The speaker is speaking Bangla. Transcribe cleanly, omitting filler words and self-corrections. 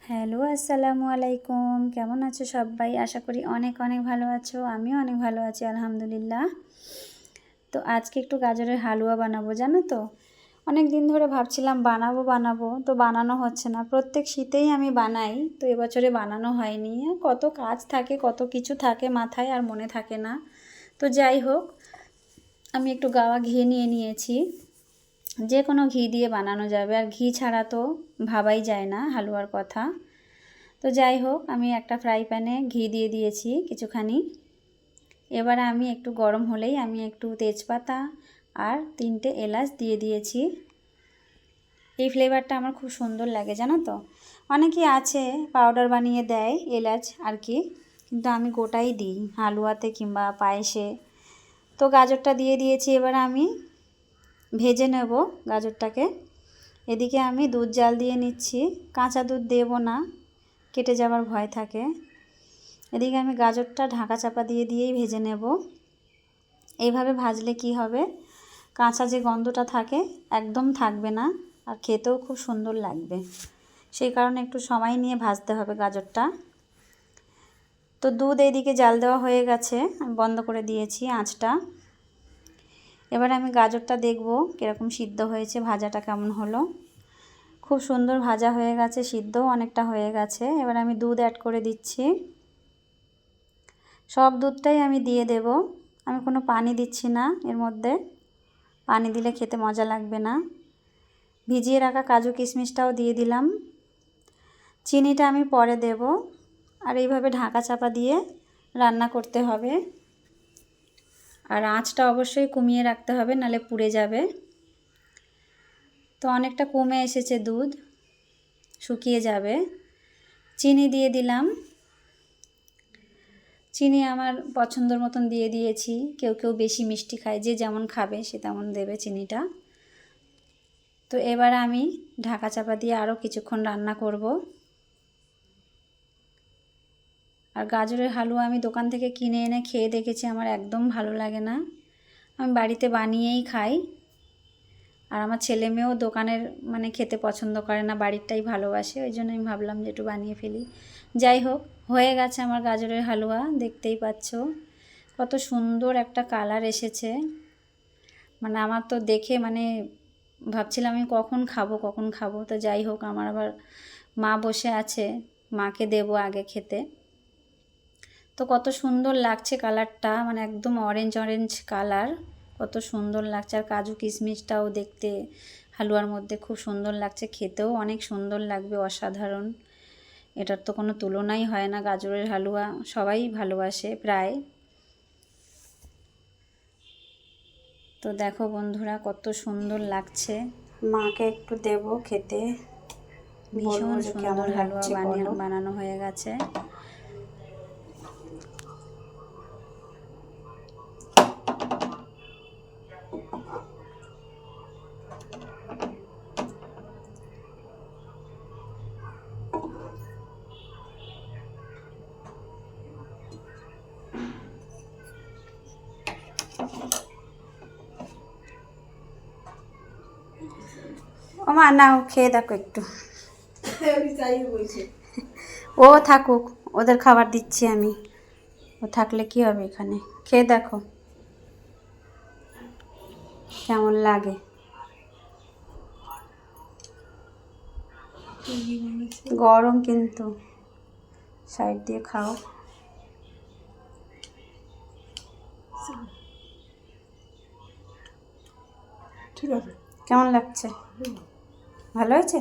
হ্যালো, আসসালামু আলাইকুম। কেমন আছো সবাই? আশা করি অনেক অনেক ভালো আছো। আমিও অনেক ভালো আছি আলহামদুলিল্লাহ। তো আজকে একটু গাজরের হালুয়া বানাবো, জানো তো? অনেক দিন ধরে ভাবছিলাম বানাবো, তো বানানো হচ্ছে না। প্রত্যেক শীতেই আমি বানাই, তো এবছরে বানানো হয়নি। কত কাজ থাকে, কত কিছু থাকে মাথায়, আর মনে থাকে না। তো যাই হোক, আমি একটু গাওয়া ঘি নিয়ে নিয়েছি। যে কোনো ঘি দিয়ে বানানো যাবে, আর ঘি ছাড়া তো ভাবাই যায় না হালুয়ার কথা। তো যাই হোক, আমি একটা ফ্রাই প্যানে ঘি দিয়ে দিয়েছি কিছুখানি। এবার আমি একটু গরম হলেই আমি একটু তেজপাতা আর 3টে এলাচ দিয়ে দিয়েছি। এই ফ্লেভারটা আমার খুব সুন্দর লাগে, জানো তো? অনেকেই আছে পাউডার বানিয়ে দেয় এলাচ আর কি, কিন্তু আমি গোটাই দিই হালুয়াতে কিংবা পায়েসে। তো গাজরটা দিয়ে দিয়েছি, এবার আমি ভেজে নেব গাজরটাকে। এদিকে আমি দুধ জাল দিয়ে নিচ্ছি, কাঁচা দুধ দেব না, কেটে যাওয়ার ভয় থাকে। এদিকে আমি গাজরটা ঢাকা চাপা দিয়েই ভেজে নেব। এইভাবে ভাজলে কি হবে, কাঁচা যে গন্ধটা থাকে একদম থাকবে না, আর খেতেও খুব সুন্দর লাগবে। সেই কারণে একটু সময় নিয়ে ভাজতে হবে গাজরটা। তো দুধ এইদিকে জাল দেওয়া হয়ে গেছে, আমি বন্ধ করে দিয়েছি আঁচটা। এবার আমি গাজরটা দেখব কীরকম সিদ্ধ হয়েছে, ভাজাটা কেমন হলো। খুব সুন্দর ভাজা হয়ে গেছে, সিদ্ধও অনেকটা হয়ে গেছে। এবার আমি দুধ অ্যাড করে দিচ্ছি। সব দুধটাই আমি দিয়ে দেব, আমি কোনো পানি দিচ্ছি না এর মধ্যে। পানি দিলে খেতে মজা লাগবে না। ভিজিয়ে রাখা কাজু কিশমিশটাও দিয়ে দিলাম। চিনিটা আমি পরে দেব। আর এইভাবে ঢাকা চাপা দিয়ে রান্না করতে হবে, আর আঁচটা অবশ্যই কমিয়ে রাখতে হবে, নালে পুড়ে যাবে। তো অনেকটা কমে এসেছে দুধ, শুকিয়ে যাবে। চিনি দিয়ে দিলাম। চিনি আমার পছন্দের মতন দিয়ে দিয়েছি। কেউ কেউ বেশি মিষ্টি খায়, যে যেমন খাবে সে তেমন দেবে চিনিটা। তো এবার আমি ঢাকা চাপা দিয়ে আরও কিছুক্ষণ রান্না করব। আর গাজরের হালুয়া আমি দোকান থেকে কিনে এনে খেয়ে দেখেছি, আমার একদম ভালো লাগে না। আমি বাড়িতে বানিয়েই খাই। আর আমার ছেলে মেয়েও দোকানের খেতে পছন্দ করে না, বাড়িরটাই ভালোবাসে। ওই জন্য আমি ভাবলাম যে একটু বানিয়ে ফেলি। যাই হোক, হয়ে গেছে আমার গাজরের হালুয়া, দেখতেই পাচ্ছ কত সুন্দর একটা কালার এসেছে। আমার তো দেখে ভাবছিলাম আমি কখন খাবো। তো যাই হোক, আমার আবার মা বসে আছে, মাকে দেবো আগে খেতে। তো কত সুন্দর লাগছে কালারটা, একদম অরেঞ্জ কালার, কত সুন্দর লাগছে। আর কাজু কিশমিশটাও দেখতে হালুয়ার মধ্যে খুব সুন্দর লাগছে, খেতেও অনেক সুন্দর লাগবে, অসাধারণ। এটার তো কোনো তুলনাই হয় না। গাজরের হালুয়া সবাই ভালোবাসে প্রায়। তো দেখো বন্ধুরা, কত সুন্দর লাগছে। মাকে একটু দেব খেতে। ভীষণ সুন্দর হালুয়া বানানো হয়ে গেছে। ও মা, নাও খেয়ে দেখো একটু। ও থাকুক, ওদের খাবার দিচ্ছি আমি। ও থাকলে কি হবে, এখানে খেয়ে দেখো কেমন লাগে। গরম কিন্তু, সাইড দিয়ে খাও। ঠিক আছে, কেমন লাগছে? ভালো হয়েছে?